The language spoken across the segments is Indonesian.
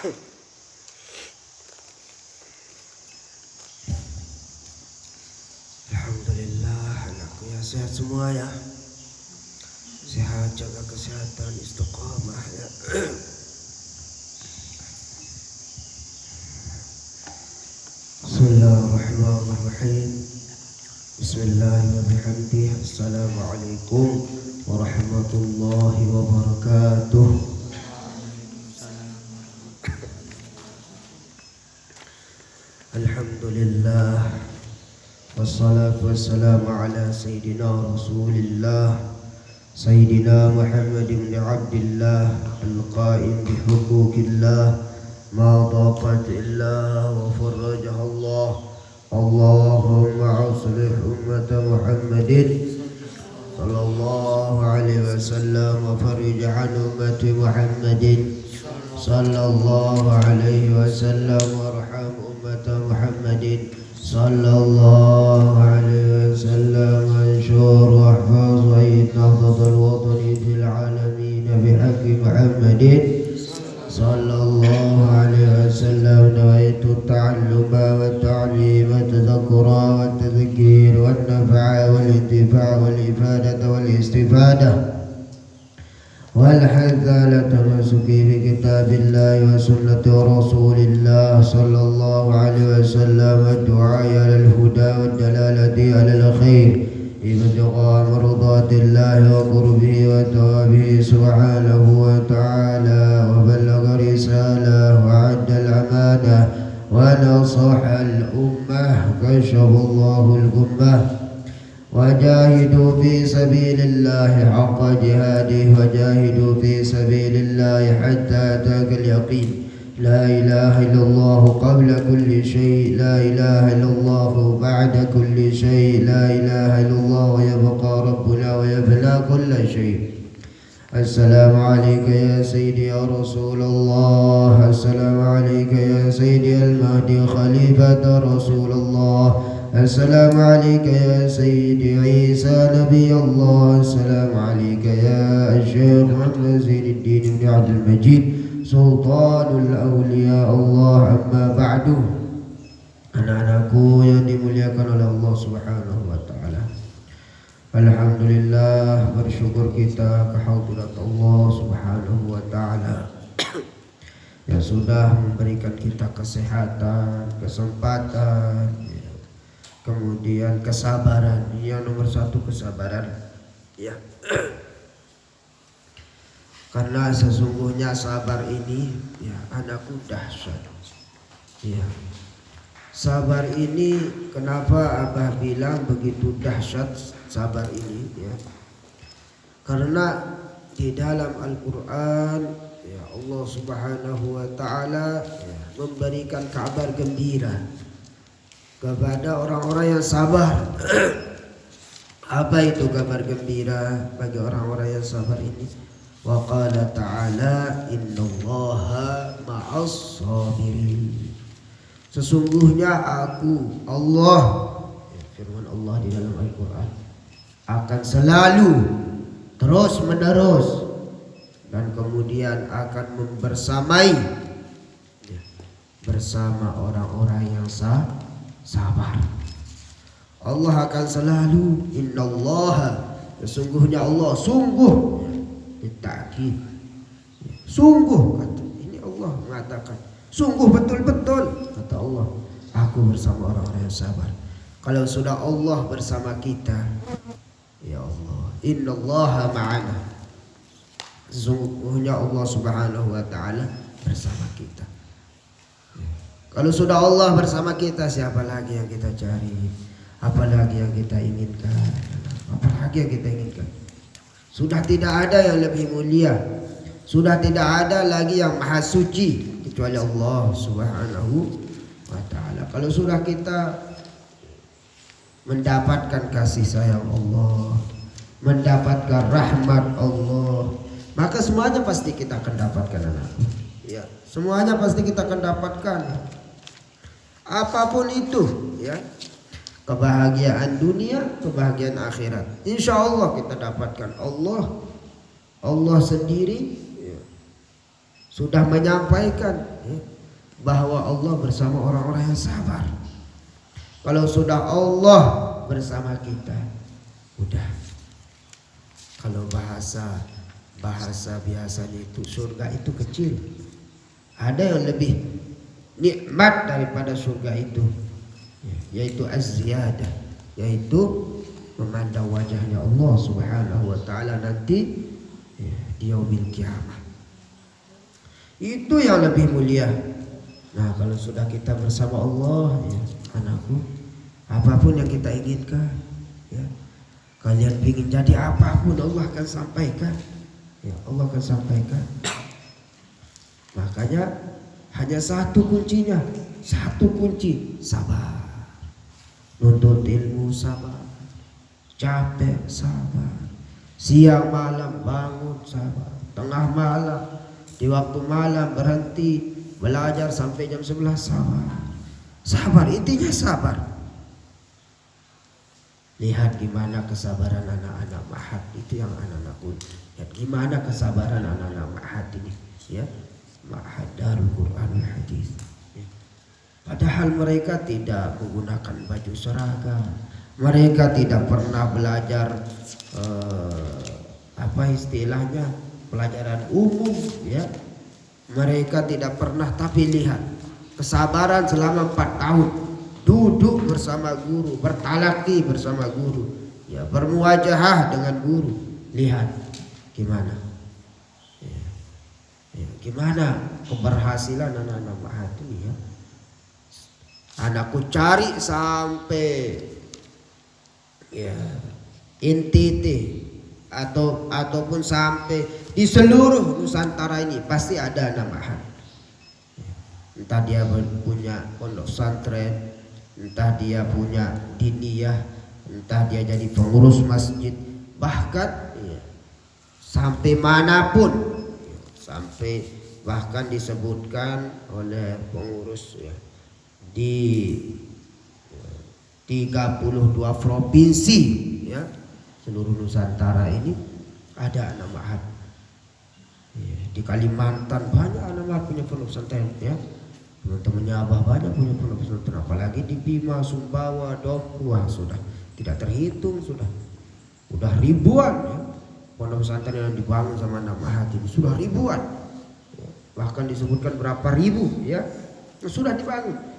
Alhamdulillah, anakku ya sehat semua ya. Sehat, jaga kesehatan, istiqamah ya. Bismillahirrahmanirrahim. Bismillahirrahmanirrahim. Assalamualaikum warahmatullahi wabarakatuh. Alhamdulillah. Wassalatu wassalamu ala sayyidina Rasulillah Sayyidina Muhammad ibn Abdillah al-qa'im bihuquqillah ma taqat illa wa farajah Allah. Allahumma aslih ummata Muhammadin sallallahu alaihi wasallam wa farij an ummati Muhammadin sallallahu alaihi wasallam warham ummata Muhammadin sallallahu alaihi wasallam. Anshur wahfaz wa innahdatal watani fil alamin bihaqqi Muhammadin sallallahu alaihi wasallam. Nawaitu ta'alluma wa ta'lima tadhakkura wa tadhkir wa nafa'a wal intifa' wal ifadata wal istifada wal hadza la tamasuki bi kitabillahi wa sunnati rasulillah sallallahu alaihi wasallam wa du'a ila al-huda wa dalalati ala al-khair ibtigha mardatillahi wa qurbihi wa tawabihi subhanahu wa ta'ala wa ballagha risalah wa adda al-amanah wa nasaha al-ummah kashafa Allahu al-ghummah. وجاهدوا في سبيل الله حق جهاده وجاهدوا في سبيل الله حتى أتاك اليقين. لا إله إلا الله قبل كل شيء، لا إله إلا الله بعد كل شيء، لا إله إلا الله ويبقى ربنا ويفنى كل شيء. السلام عليك يا سيدي يا رسول الله. السلام عليك يا سيدي المهدي خليفة رسول الله. السلام عليك يا سيدي عيسى نبي الله. السلام عليك يا الشيخ محمد زين الدين بن عبد المجيد سلطان الأولياء الله. أما بعد, anak-anakku yang dimuliakan oleh Allah Subhanahu wa taala. Alhamdulillah, bersyukur kita kehadirat Allah Subhanahu wa taala yang sudah memberikan kita kesehatan, kesempatan, kemudian kesabaran. Yang nomor satu kesabaran ya. Karena sesungguhnya sabar ini ya anakku dahsyat ya. Sabar ini kenapa Abah bilang begitu dahsyat sabar ini ya. Karena di dalam Al-Quran ya Allah Subhanahu wa taala ya, memberikan kabar gembira kepada orang-orang yang sabar. Apa itu kabar gembira bagi orang-orang yang sabar ini? Wa qala ta'ala innallaha ma'as sabirin. Sesungguhnya aku Allah ya, firman Allah di dalam Al-Quran akan selalu terus menerus dan kemudian akan membersamai ya, bersama orang-orang yang sabar. Allah akan selalu innallaha, sesungguhnya Allah, sungguh ditakid, sungguh kata ini Allah mengatakan sungguh betul-betul kata Allah aku bersama orang-orang yang sabar. Kalau sudah Allah bersama kita ya Allah innallaha ma'ana, sesungguhnya Allah Subhanahu wa taala bersama kita. Kalau sudah Allah bersama kita, siapa lagi yang kita cari? Apalagi yang kita inginkan? Apalagi yang kita inginkan? Sudah tidak ada yang lebih mulia, sudah tidak ada lagi yang maha suci kecuali Allah Subhanahu wa taala. Kalau sudah kita mendapatkan kasih sayang Allah, mendapatkan rahmat Allah, maka semuanya pasti kita akan dapatkan anakku. Ya, semuanya pasti kita akan dapatkan. Apapun itu ya, kebahagiaan dunia, kebahagiaan akhirat, insya Allah kita dapatkan. Allah sendiri ya, sudah menyampaikan bahwa Allah bersama orang-orang yang sabar. Kalau sudah Allah bersama kita, udah. Kalau bahasa biasanya itu surga itu kecil. Ada yang lebih nikmat daripada surga itu, yaitu az-ziyadah, yaitu memandang wajahnya Allah Subhanahu wa taala nanti di yaumil kiamah. Itu yang lebih mulia. Nah, kalau sudah kita bersama Allah, ya, anakku, apapun yang kita inginkan, ya, kalian ingin jadi apapun, Allah akan sampaikan. Ya, Allah akan sampaikan. Makanya hanya satu kuncinya, satu kunci, sabar. Nuntut ilmu sabar, capek sabar, siang malam bangun sabar, tengah malam, di waktu malam berhenti belajar sampai jam 11 sabar. Sabar, intinya sabar. Lihat gimana kesabaran anak-anak Ma'had, itu yang anak-anakku lihat gimana kesabaran anak-anak Ma'had ini, ya, Ma'had Darul Quranul Hadis, ya. Padahal mereka tidak menggunakan baju seragam, mereka tidak pernah belajar apa istilahnya, pelajaran umum, ya. Mereka tidak pernah, tapi lihat kesabaran selama 4 tahun duduk bersama guru, bertalaki bersama guru, ya, bermuajahah dengan guru. Lihat gimana, ya, gimana keberhasilan anak-anak Ma'had ini, ya. Anakku cari sampai, ya, NTT ataupun sampai di seluruh Nusantara ini pasti ada anak Ma'had. Entah dia punya pondok pesantren, entah dia punya diniyah, entah dia jadi pengurus masjid, bahkan, ya, sampai manapun, sampai bahkan disebutkan oleh pengurus, ya, di 32 provinsi, ya, seluruh Nusantara ini ada anak Ma'had. Ya, di Kalimantan banyak anak Ma'had punya pondok pesantren, ya. Teman-temannya Abah banyak punya pondok pesantren, apalagi di Bima, Sumbawa, Dompu, sudah tidak terhitung, sudah ribuan, ya, pondok pesantren yang dibangun sama anak Ma'had ini sudah ribuan, ya. Bahkan disebutkan berapa ribu, ya, sudah dibangun.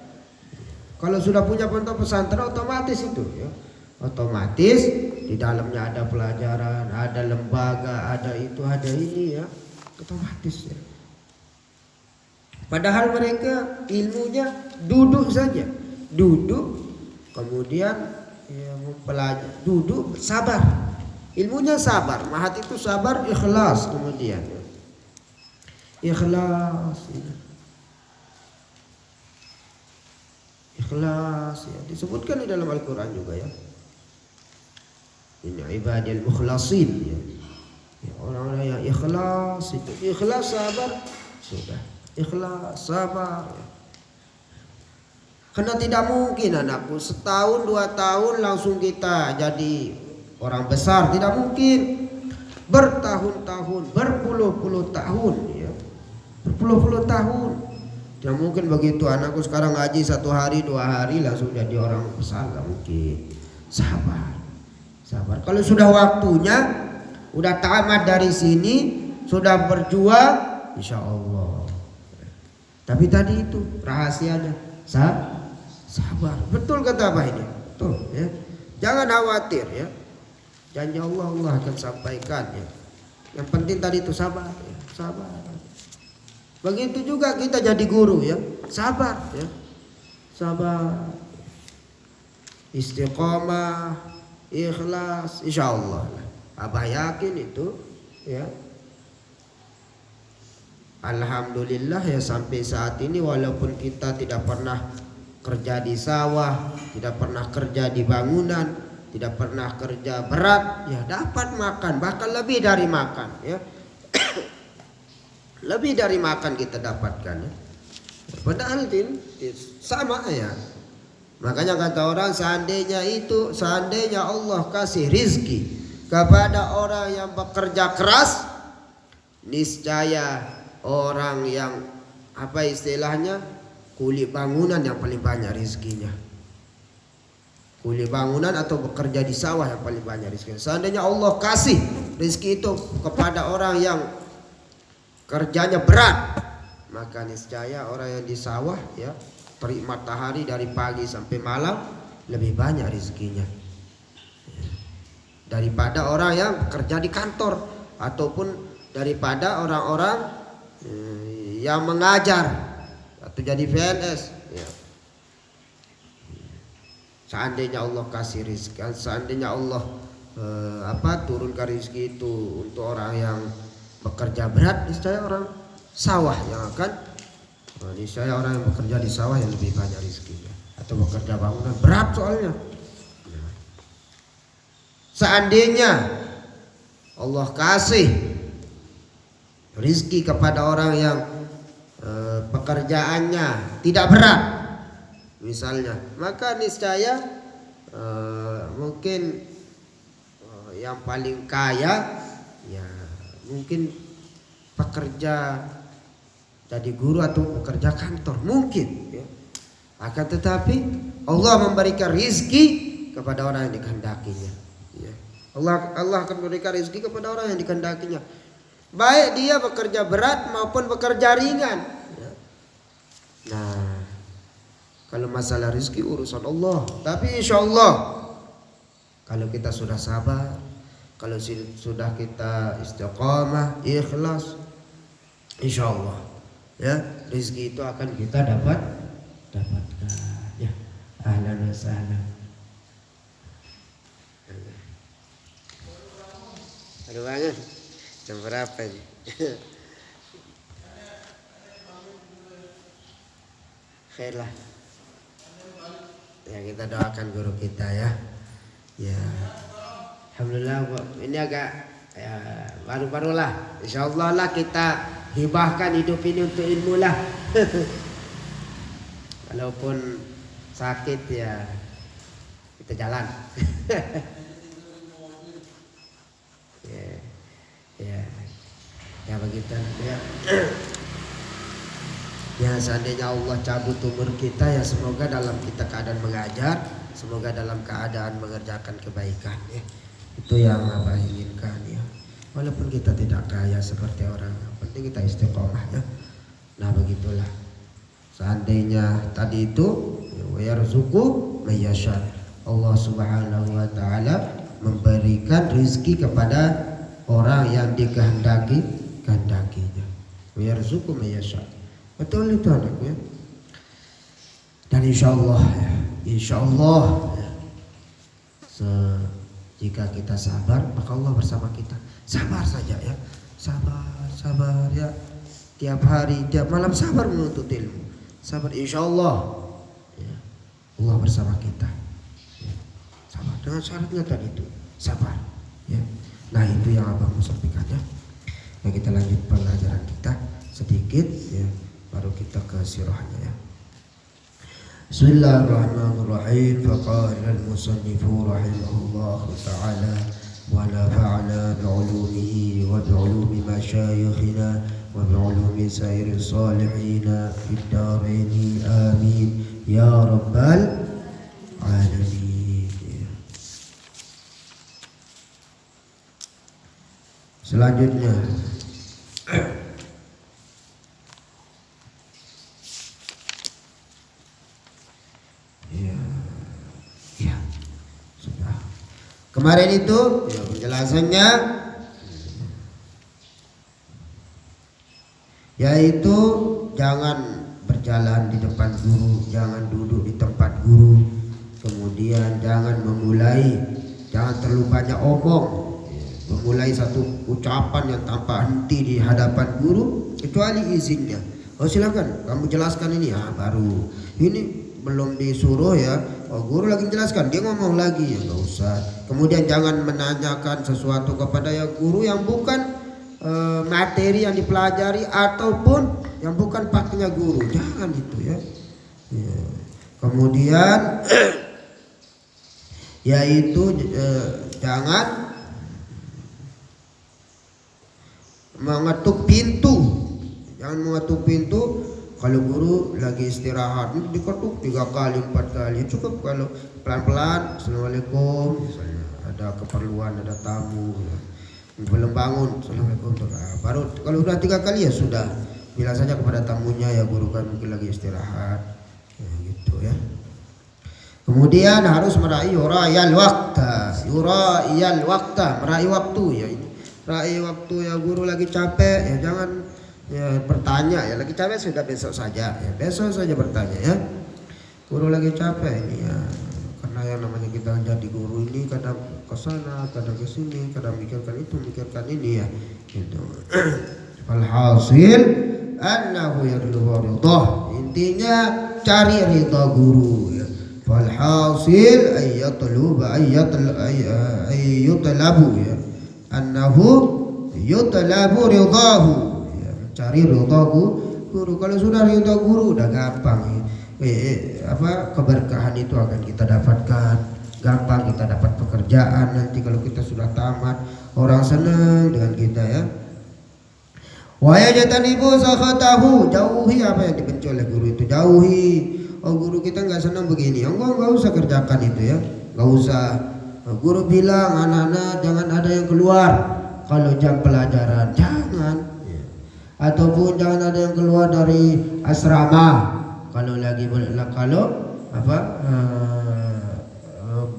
Kalau sudah punya pondok pesantren otomatis itu, ya, otomatis di dalamnya ada pelajaran, ada lembaga, ada itu, ada ini, ya, otomatis, ya. Padahal mereka ilmunya duduk saja, duduk, kemudian, ya, mempelajari, duduk, sabar, ilmunya sabar. Ma'had itu sabar, ikhlas, kemudian, ya, ikhlas, ya. Ikhlas, ya, disebutkan di dalam Al-Quran juga, ya. Ini ibadil mukhlasin, ya. Ya, orang-orang yang ikhlas itu, ikhlas, sabar, sudah. Ikhlas, sabar, ya. Karena tidak mungkin anakku setahun 2 tahun langsung kita jadi orang besar, tidak mungkin. Bertahun-tahun, berpuluh-puluh tahun, ya, berpuluh-puluh tahun. Tidak mungkin begitu anakku sekarang ngaji 1 hari 2 hari langsung jadi orang besar, nggak mungkin. Sabar, sabar. Kalau sudah waktunya, udah tamat dari sini, sudah berjuang, insya Allah. Tapi tadi itu rahasianya, sabar. Betul kata Abah ini, betul, ya. Jangan khawatir, ya. Janji Allah akan sampaikan, ya. Yang penting tadi itu sabar, ya. Sabar. Begitu juga kita jadi guru, ya, sabar, ya, sabar, istiqomah, ikhlas, insya Allah. Abah yakin itu, ya. Alhamdulillah, ya, sampai saat ini walaupun kita tidak pernah kerja di sawah, tidak pernah kerja di bangunan, tidak pernah kerja berat, ya, dapat makan, bahkan lebih dari makan, ya. Lebih dari makan kita dapatkan, ya. Padahal ini sama, ya. Makanya kata orang, seandainya Allah kasih rizki kepada orang yang bekerja keras, niscaya orang yang apa istilahnya kuli bangunan yang paling banyak rezekinya. Kuli bangunan atau bekerja di sawah yang paling banyak rezekinya. Seandainya Allah kasih rezeki itu kepada orang yang kerjanya berat, maka niscaya orang yang di sawah ya terik matahari dari pagi sampai malam lebih banyak rezekinya daripada orang yang kerja di kantor ataupun daripada orang-orang yang mengajar atau jadi PNS ya. Seandainya Allah kasih rezeki, seandainya Allah turunkan rezeki itu untuk orang yang bekerja berat, niscaya orang sawah yang akan niscaya orang yang bekerja di sawah yang lebih banyak rezekinya atau bekerja bangunan berat soalnya. Seandainya Allah kasih rezeki kepada orang yang pekerjaannya tidak berat misalnya, maka niscaya mungkin yang paling kaya ya mungkin pekerja jadi guru atau pekerja kantor mungkin ya. Akan tetapi Allah memberikan rezeki kepada orang yang dikehendakinya ya. Allah akan memberikan rezeki kepada orang yang dikehendakinya, baik dia bekerja berat maupun bekerja ringan ya. Nah, kalau masalah rezeki urusan Allah, tapi insya Allah kalau kita sudah sabar, kalau sudah kita istiqamah, ikhlas, insya Allah ya rezeki itu akan kita dapatkan ya. Ahlan wa sahlan. Aduh banget. Jam berapa nih? Khair lah. Ya kita doakan guru kita ya. Ya. Alhamdulillah ini agak ya, baru-barulah. Insyaallah lah kita hibahkan hidup ini untuk ilmu lah. Walaupun sakit ya kita jalan. Ya begitu ya. Ya seandainya Allah cabut umur kita ya semoga dalam kita keadaan mengajar, semoga dalam keadaan mengerjakan kebaikan ya. Itu yang Abah inginkan ya. Walaupun kita tidak kaya seperti orang, yang penting kita istiqomah ya. Nah begitulah. Seandainya tadi itu ya yarzuqu mayyasha. Allah Subhanahu wa taala memberikan rezeki kepada orang yang dikehendakinya. Wa yarzuqu mayyasha. Betul itu anakku ya. Dan insyaallah ya, jika kita sabar maka Allah bersama kita. Sabar saja ya. Sabar ya. Tiap hari, tiap malam sabar menuntut ilmu. Sabar insyaallah ya. Allah bersama kita. Ya. Sabar dengan syaratnya tadi itu. Sabar ya. Nah, itu yang Abang mau sampaikan ya. Nah, kita lanjut pelajaran kita sedikit ya. Baru kita ke sirahnya ya. Bismillahirrahmanirrahim. Faqala al-musannifu rahimahullah ta'ala wa nafa'ana bi'ulumihi wa bi'ulumi masyayikhina wa bi'ulumi sairi salihina fid darain amin ya rabbal alamin. Selanjutnya kemarin itu ya, penjelasannya yaitu jangan berjalan di depan guru, jangan duduk di tempat guru, kemudian jangan jangan terlalu banyak omong, memulai satu ucapan yang tanpa henti di hadapan guru kecuali izinnya. Oh silakan kamu jelaskan ini ya, baru ini belum disuruh ya. Oh guru lagi menjelaskan, dia ngomong lagi ya nggak usah. Kemudian jangan menanyakan sesuatu kepada yang guru yang bukan materi yang dipelajari ataupun yang bukan paknya guru, jangan itu ya. Kemudian yaitu jangan mengetuk pintu, Jangan mengetuk pintu kalau guru lagi istirahat, diketuk 3 kali 4 kali. Cukup kalau pelan-pelan, assalamualaikum, misalnya ada keperluan, ada tamu, ya. Belum bangun, assalamualaikum. Baru kalau udah 3 kali ya sudah. Bilang saja kepada tamunya, ya guru kan mungkin lagi istirahat, ya, gitu ya. Kemudian harus meraih yura'iyal waqta, meraih waktu ya ini. Meraih waktu ya, guru lagi capek ya jangan ya bertanya ya, lagi capek sudah besok saja ya, besok saja bertanya ya. Guru lagi capek ini ya, karena yang namanya kita jadi guru ini kadang ke sana, kadang ke sini, kadang mikirkan itu, mikirkan ini ya, gitu. Alhasil annahu yarjuhu ridha, intinya cari ridha guru ya. Falhasil ayyutlabu ya, annahu yutlabu ridhahu ya, cari ridha guru. Kalau sudah ridha guru udah gampang keberkahan itu akan kita dapatkan, gampang kita dapat pekerjaan nanti kalau kita sudah tamat, orang senang dengan kita ya. Wa yajtanibu sakhatahu, jauhi apa yang dibenci oleh guru itu, jauhi. Oh guru kita nggak senang begini, enggak usah kerjakan itu ya, nggak usah. Guru bilang anak-anak jangan ada yang keluar kalau jam pelajaran, jangan. Ataupun jangan ada yang keluar dari asrama kalau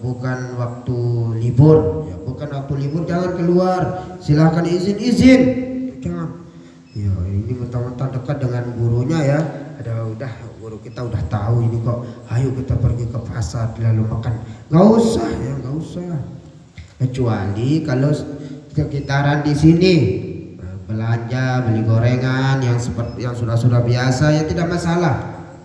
bukan waktu libur ya, bukan waktu libur jangan keluar, silahkan izin jangan. Ya ini mentang-mentang dekat dengan gurunya ya, udah guru kita udah tahu ini kok, ayo kita pergi ke pasar lalu makan, nggak usah ya, nggak usah. Kecuali kalau sekitaran di sini belanja, beli gorengan yang seperti yang sudah biasa ya tidak masalah.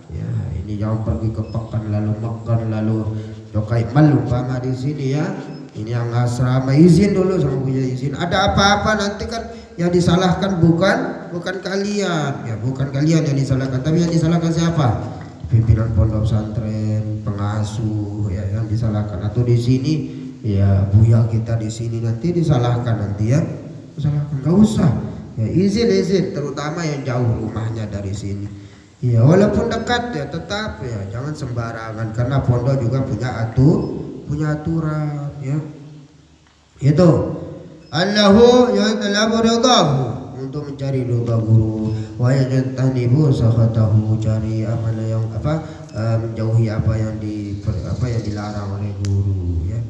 Ya ini jangan pergi ke pekan lalu makan lalu dokai mal umpama di sini ya. Ini yang asrama izin dulu sama punya izin. Ada apa-apa nanti kan yang disalahkan bukan kalian ya, bukan kalian yang disalahkan, tapi yang disalahkan siapa? Pimpinan pondok pesantren, pengasuh ya yang disalahkan. Atau di sini ya buya kita di sini nanti disalahkan nanti ya, disalahkan. Nggak usah ya, izin terutama yang jauh rumahnya dari sini ya, walaupun dekat ya tetap ya jangan sembarangan, karena pondok juga punya aturan ya. Itu Allahu yatlabu ridahu, untuk mencari ridha guru, wa yajtanibu sakhatahu, cari amal yang menjauhi apa yang dilarang oleh guru ya.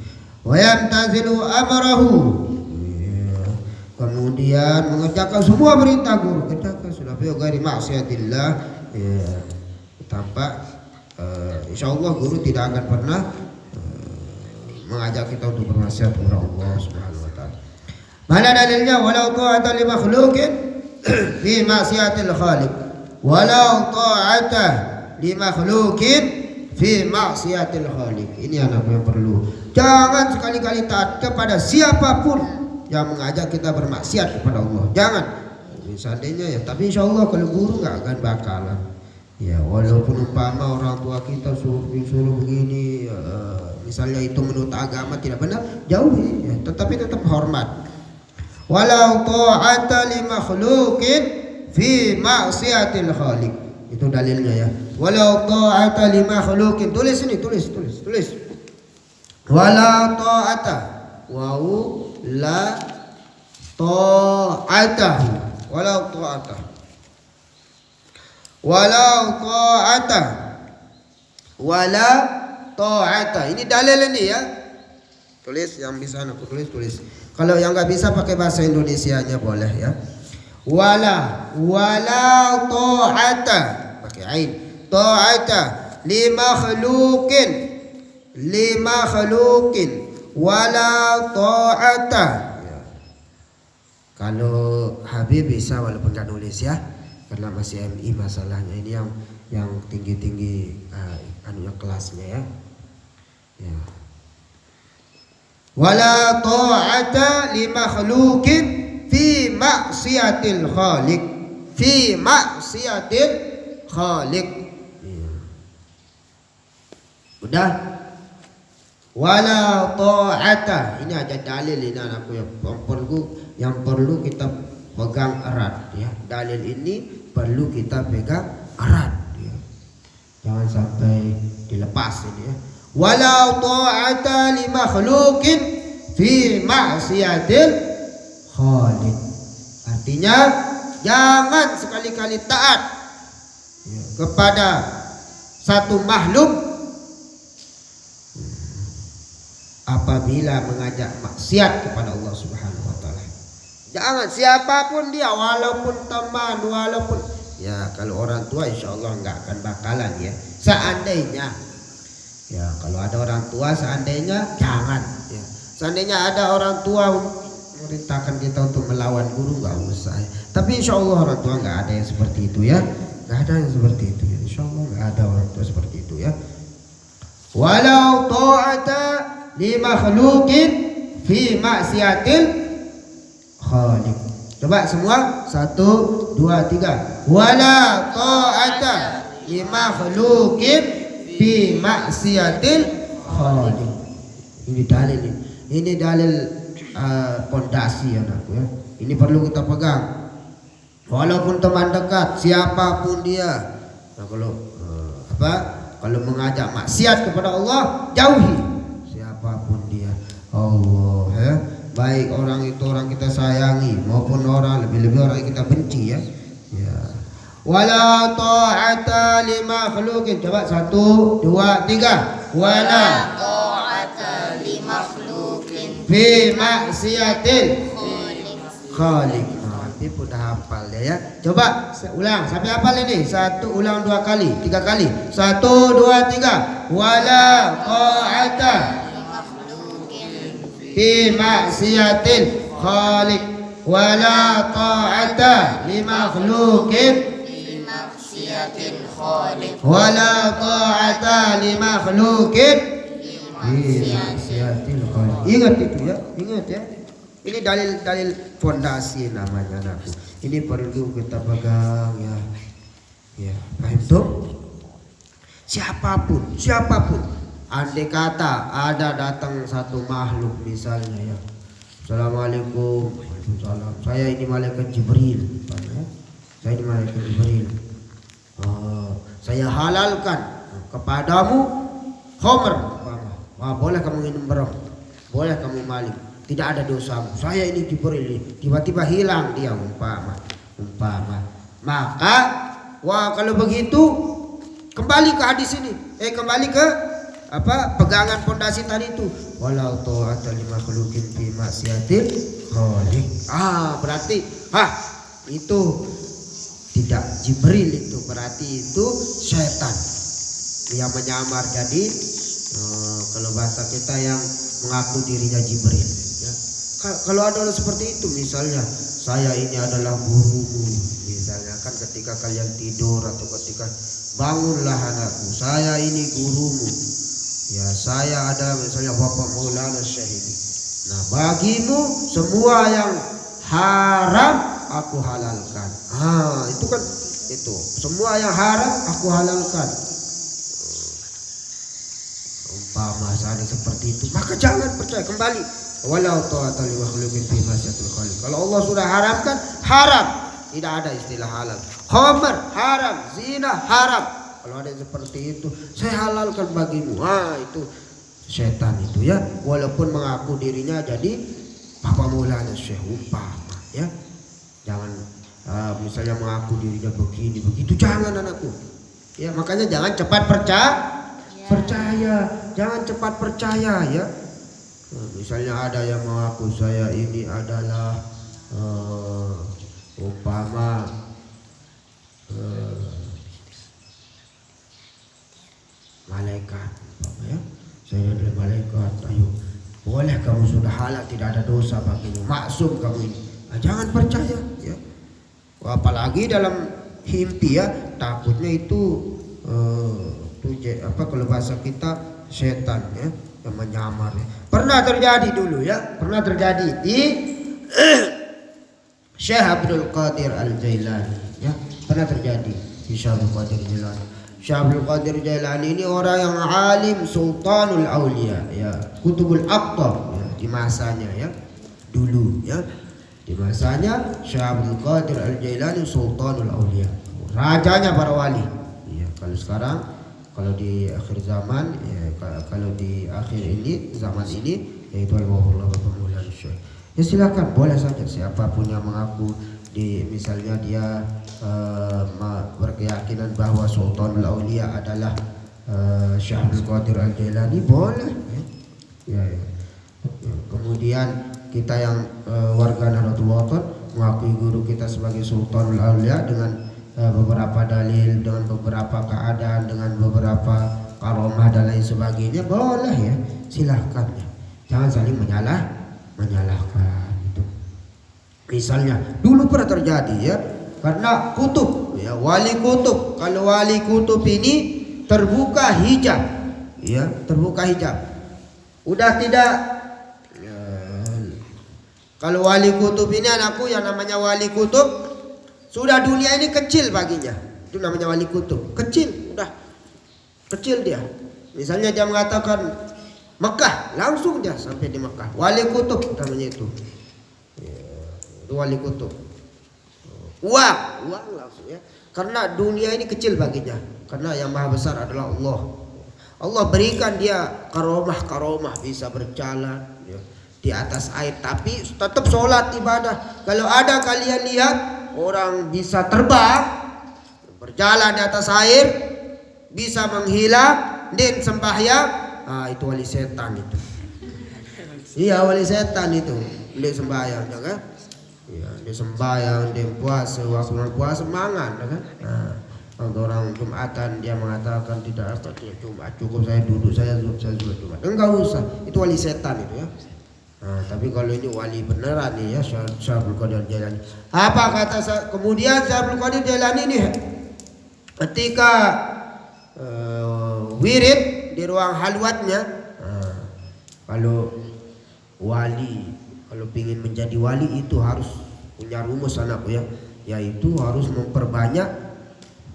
Wa yamtazilu amrahu ya. Kemudian mengerjakan semua perintah guru, kerjakan sudah ghairi maksiatillah ya. Tanpa insyaallah guru tidak akan pernah mengajak kita untuk bermaksiat kepada Allah Subhanahu wa taala. Mana dalilnya? Walau ta'ata li makhluqin fi ma'siyatil khaliq. Walau ta'ata li makhluqin fi ma'siyatil khaliq. Ini anak yang perlu. Jangan sekali-kali taat kepada siapapun yang mengajak kita bermaksiat kepada Allah. Jangan. Seandainya ya, tapi insyaallah kalau guru nggak akan bakalan. Ya walaupun umpama orang tua kita suruh begini misalnya itu menurut agama tidak benar, jauhi ya, tetapi tetap hormat. Walau ta'ata li makhluqin fi ma'siyatil khaliq, itu dalilnya ya. Walau ta'ata li makhluqin, tulis ini, tulis. Walau ta'ata, wau la ta'ata, walau ta'ata. Wala ta'ata. Ini dalil ini ya. Tulis yang bisa aku tulis. Kalau yang nggak bisa pakai bahasa Indonesianya boleh ya. Wala ta'ata, pakai ain. Ta'ata li makhluqin wala ta'ata. Ya. Kalau Habib bisa walaupun nggak nulis ya, karena masih MI masalahnya, ini yang tinggi kelasnya ya. Ya. Wala ta'ata li makhluqin fi ma'siyatil khaliq. Ya. Udah. Wala ta'ata. Ini aja dalil ini anakku yang perlu kita pegang erat ya. Dalil ini perlu kita pegang erat ya. Jangan sampai dilepas ini ya. Walau ta'ata li makhluqin fi ma'siyatil khaliq. Artinya jangan sekali-kali taat ya, kepada satu makhluk apabila mengajak maksiat kepada Allah Subhanahu wa taala. Jangan, siapapun dia, walaupun teman, walaupun ya, kalau orang tua insya Allah nggak akan bakalan ya. Seandainya ya, kalau ada orang tua seandainya jangan ya. Seandainya ada orang tua memerintahkan kita untuk melawan guru, nggak usah ya. Tapi insya Allah orang tua nggak ada yang seperti itu ya. Nggak ada yang seperti itu ya. Insya Allah nggak ada orang tua seperti itu ya. Walau ta'ata li makhluqin fi maksiatil khaliq. Coba semua, 1, 2, 3. Wala ta'ata li makhluqin fi maksiatil khaliq. Ini dalil ini. Ini dalil pondasi anakku ya. Ini perlu kita pegang. Walaupun teman dekat, siapapun dia. Nah, kalau mengajak maksiat kepada Allah, jauhi siapapun dia. Allah ya. Baik orang itu orang kita sayangi maupun orang lebih-lebih orang yang kita benci ya. Ya. Wala ta'ata li makhluqin. Coba 1, 2, 3. Wala ta'ata li makhluqin fi maksiatil khaliq. Nanti udah hafal ya. Coba ulang, sampai hafal ini. 1, ulang 2 kali, 3 kali. 1, 2, 3. Wala ta'ata fi maksiatil khaliq. Wala ta'ata li makhluqin fi maksiatil khaliq. wala ta'ata li makhluqin fi maksiatil khaliq. Ingat itu ya, ingat ya. Ini dalil-dalil fondasi namanya anakku. Ini perlu kita pegang ya. Ya, paham tuh? Siapapun. Andai kata ada datang satu makhluk misalnya ya. Assalamualaikum. Waalaikumsalam. Saya ini malaikat Jibril. Ya. Saya ini malaikat Jibril. Saya halalkan kepadamu khamr. Boleh kamu minum berang. Boleh kamu malik. Tidak ada dosamu. Saya ini Jibril. Tiba-tiba hilang dia umpama. Maka kalau begitu kembali ke hadis ini. Kembali ke pegangan pondasi tadi itu. Walau ta'ata li makhluqin fi maksiatil khaliq. Berarti itu tidak Jibril, itu berarti itu setan yang menyamar jadi kalau bahasa kita yang mengaku dirinya Jibril ya. Kalau ada orang seperti itu, misalnya saya ini adalah gurumu, misalnya kan ketika kalian tidur atau ketika bangunlah anakku, saya ini gurumu ya, saya ada misalnya Bapak Maulana Syekh. Nah, bagimu semua yang haram aku halalkan. Itu kan itu. Semua yang haram aku halalkan. Umpama ada seperti itu, maka jangan percaya, kembali. Walau ta'ata li makhluqin fi maksiatil khaliq. Kalau Allah sudah haramkan, haram. Tidak ada istilah halal. Khamr haram, zina haram. Kalau ada yang seperti itu, saya halalkan bagimu. Itu setan itu ya. Walaupun mengaku dirinya jadi Bapak Maulana Syekh umpama ya. Jangan misalnya mengaku dirinya begini begitu, jangan anakku. Ya, makanya jangan cepat percaya. Jangan cepat percaya ya. Misalnya ada yang mengaku saya ini adalah umpama malaikat ya. Saya adalah malaikat. Ayo, boleh kamu sudah halal, tidak ada dosa bagimu, maksum kamu ini. Jangan percaya ya. Apalagi dalam mimpi ya, takutnya itu kalau bahasa kita setan ya, yang menyamar ya. Pernah terjadi dulu ya, pernah terjadi di Syekh Abdul Qadir Al-Jailani ya, pernah terjadi di Syekh Abdul Qadir Jailani. Syekh Abdul Qadir Jailani ini orang yang alim, sultanul aulia ya, kutubul aqtab ya, di masanya ya, dulu ya. Di masanya Syekh Abdul Qadir Al-Jailani sultanul aulia. rajanya para wali. Ya, kalau sekarang, kalau di akhir zaman, ya, kalau di akhir ini zaman ini, yaitu al-wahullah wa pemulahan syekh. Ya silakan, boleh saja siapapun yang mengaku misalnya dia berkeyakinan bahwa Sultanul Aulia adalah Syekh Abdul Qadir Al-Jailani, boleh. Ya. Kemudian kita yang warga Nahdlatul Wathon mengakui guru kita sebagai Sultanul Aulia dengan beberapa dalil, dengan beberapa keadaan, dengan beberapa karomah dan lain sebagainya, boleh ya, silahkan ya. Jangan saling menyalahkan itu. Misalnya dulu pernah terjadi ya, karena kutub ya, wali kutub. Kalau wali kutub ini terbuka hijab ya, terbuka hijab. Udah tidak ya, kalau wali kutub ini anakku yang namanya wali kutub, sudah dunia ini kecil baginya. Itu namanya wali kutub. Kecil, udah kecil dia. Misalnya dia mengatakan Mekah, langsung dia sampai di Mekah. Wali kutub namanya itu. Itu wali kutub. Uang langsung ya. Karena dunia ini kecil baginya. Karena yang maha besar adalah Allah. Allah berikan dia karomah bisa berjalan ya, di atas air, tapi tetap sholat ibadah. Kalau ada kalian lihat orang bisa terbang, berjalan di atas air, bisa menghilang, dan sembahyang, itu wali setan itu. Iya, wali setan itu. Dia sembahyang, ya kan? Iya, dia sembahyang, dia puasa, waktu puasa mangan, ya kan? Untuk orang Jumatan dia mengatakan tidak Jumat, cukup saya duduk, saya Jumat. Enggak usah, itu wali setan itu ya. Tapi kalau ini wali beneran nih ya, Syekh Abdul Qadir Jailani. Apa kata kemudian Syekh Abdul Qadir Jailani nih, ketika wirid di ruang halwatnya, kalau wali, kalau ingin menjadi wali itu harus punya rumus anakku ya, yaitu harus memperbanyak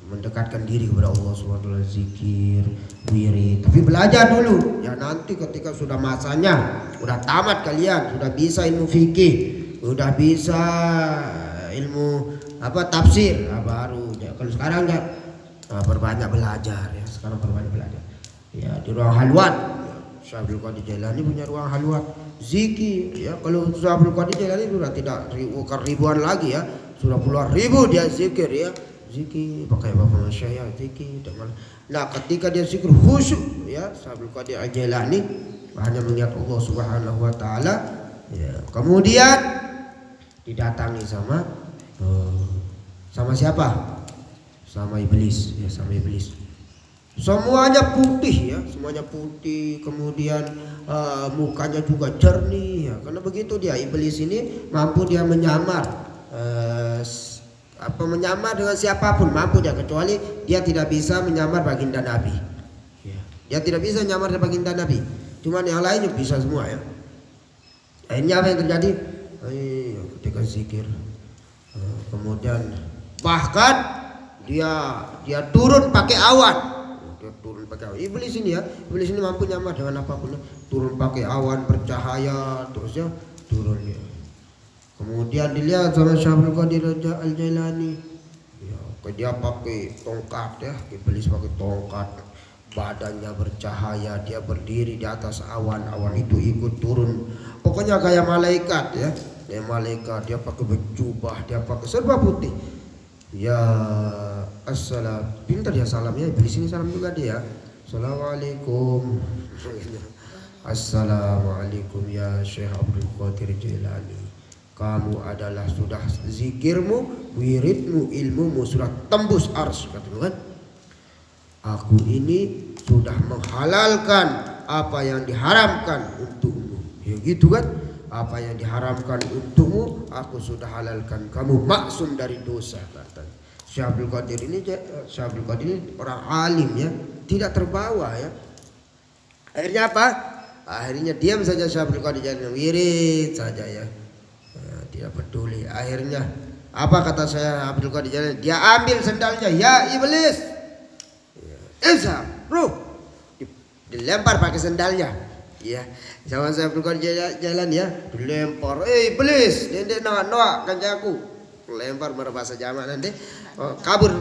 mendekatkan diri kepada Allah SWT, zikir, wirid. Tapi belajar dulu ya, nanti ketika sudah masanya, sudah tamat kalian, sudah bisa ilmu fikih, sudah bisa ilmu tafsir, baru ya. Kalau sekarang ya perbanyak belajar ya, sekarang perbanyak belajar ya di ruang halwat ya. Syekh Abdul Qadir Jailani punya ruang halwat zikir ya. Kalau Syekh Abdul Qadir Jailani sudah tidak ribuan lagi ya, sudah puluhan ribu dia zikir ya, zikir pakai bapak masyayikh zikir. Nah ketika dia zikir khusyuk ya, Syekh Abdul Qadir Al-Jailani hanya mengingat Allah Subhanahu wa taala ya. Kemudian didatangi sama siapa? Sama iblis ya, sama iblis. Semuanya putih ya, semuanya putih. Kemudian mukanya juga jernih ya, karena begitu dia iblis ini mampu dia menyamar menyamar dengan siapapun, mampu dia, kecuali dia tidak bisa menyamar baginda Nabi ya. Dia tidak bisa menyamar baginda Nabi, cuman yang lainnya bisa semua ya. Akhirnya apa yang terjadi? Ketika zikir kemudian bahkan dia turun pakai awan. Iblis ini ya, iblis ini mampu nyamar dengan apapun, turun pakai awan bercahaya terus ya, turun ya. Kemudian dilihat sama Syekh Abdul Qadir Al-Jailani ya, dia pakai tongkat ya, iblis pakai tongkat, badannya bercahaya, dia berdiri di atas awan, awan itu ikut turun, pokoknya kayak malaikat ya, kayak malaikat. Dia pakai berjubah, dia pakai serba putih ya. Assalam, pintar ya salamnya, iblis ini salam juga dia. Assalamualaikum. Assalamualaikum ya Syekh Abdul Qadir Jailani, kamu adalah sudah zikirmu, wiridmu, ilmumu sudah tembus ars, kata kan. Aku ini sudah menghalalkan apa yang diharamkan untukmu, ya gitu kan. Apa yang diharamkan untukmu aku sudah halalkan, kamu maksum dari dosa, katanya. Syekh Abdul Qadir ini orang alim ya, tidak terbawa ya. Akhirnya apa? Akhirnya diam saja Syekh Abdul Qadir Jailani, wirid saja ya. Tidak peduli. Akhirnya apa kata saya Abdul Qadir Jailani? Dia ambil sendalnya, ya iblis, Isa, ruh, dilempar pakai sendalnya. Ya, sama saya Abdul Qadir Jailani ya, dilempar. Iblis, dendek noak kanjaku, lempar berbahasa Jamak nanti. kabur,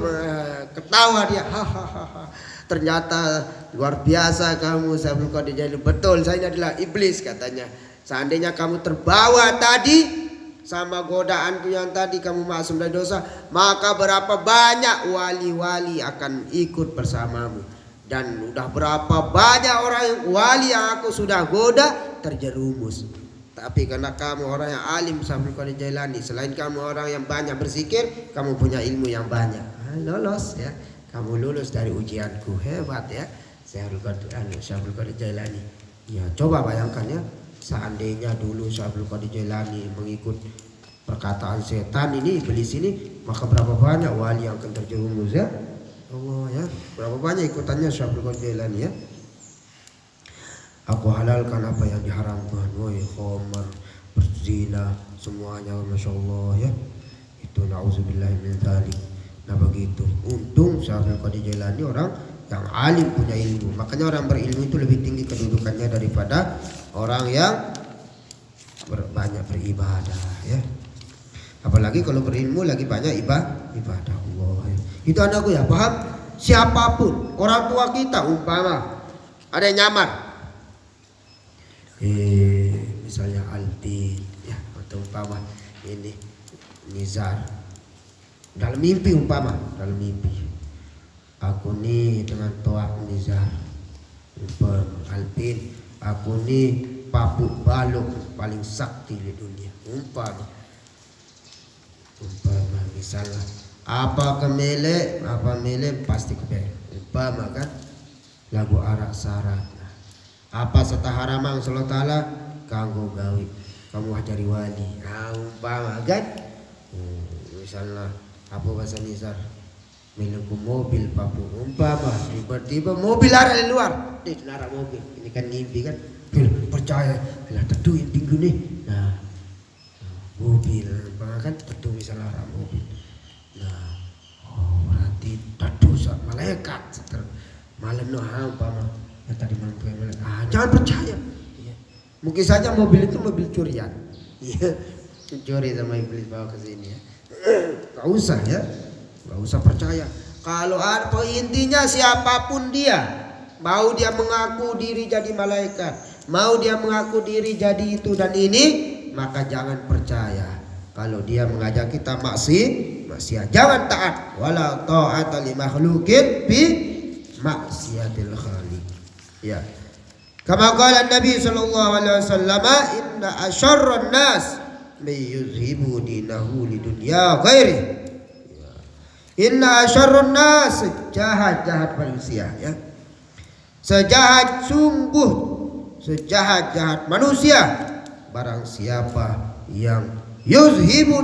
ketawa dia, hahaha. Ternyata luar biasa kamu Syekh Abdul Qadir Jailani. Betul, saya ini adalah iblis katanya. Seandainya kamu terbawa tadi sama godaanku yang tadi kamu maksum dari dosa, maka berapa banyak wali-wali akan ikut bersamamu. Dan udah berapa banyak orang yang wali yang aku sudah goda terjerumus. Tapi karena kamu orang yang alim Syekh Abdul Qadir Jailani, selain kamu orang yang banyak berzikir, kamu punya ilmu yang banyak. Lolos ya. Kamu lulus dari ujianku. Hebat ya Syekh Abdul Qadir Jailani. Ya coba bayangkan ya, seandainya dulu Syekh Abdul Qadir Jailani mengikut perkataan setan ini, iblis ini, maka berapa banyak wali yang akan terjerumus ya. Allah ya, berapa banyak ikutannya Syekh Abdul Qadir Jailani ya. Aku halalkan apa yang diharamkan, woi khamar, berzina, semuanya, masya Allah ya. Itu na'udzubillahi min dzalik. Nah begitu. Untung Syekh Abdul Qadir Jailani orang yang alim, punya ilmu. Makanya orang berilmu itu lebih tinggi kedudukannya daripada orang yang banyak beribadah ya. Apalagi kalau berilmu lagi banyak ibadah Allah ya. Itu anakku ya, paham? Siapapun orang tua kita umpama ada yang nyamar, misalnya Alti ya, atau umpama ini Nizar, dalam mimpi umpama, dalam mimpi aku nih dengan Toak Nizar, Alpin, aku nih papuk balok paling sakti di dunia, umpama misalnya apa mele pasti kebe, umpama kan lagu arak syarat, apa setaharamang sallallahu taala kanggo gawi kamu hajari wali, umpama kan misalnya apa bahasa Nizar milikku mobil papu, umpama tiba-tiba mobil ada di luar, nara mobil ini kan mimpi kan, percaya lah tentu minggu nih, nah mobil kan tentu misalnya arah mobil, nah berarti tentu malaikat malam umpama ya tadi malam malaikat, jangan percaya ya. Mungkin saja mobil itu mobil curian ya, curi sama iblis bawa ke sini ya. Gak usah ya, gak usah percaya. Kalau apa intinya siapapun dia, mau dia mengaku diri jadi malaikat, mau dia mengaku diri jadi itu dan ini, maka jangan percaya. Kalau dia mengajak kita maksiat, jangan taat. Wala ta'ata li makhluqin bi maksiatil khaliq. Ya. Kama qala Nabi sallallahu alaihi wasallam, inna asyarran nas may yuzhibu dinahu lidunya ghairi. Ya. Inna asyarran nas, jahat manusia ya. Sejahat manusia barang siapa yang yuzhibu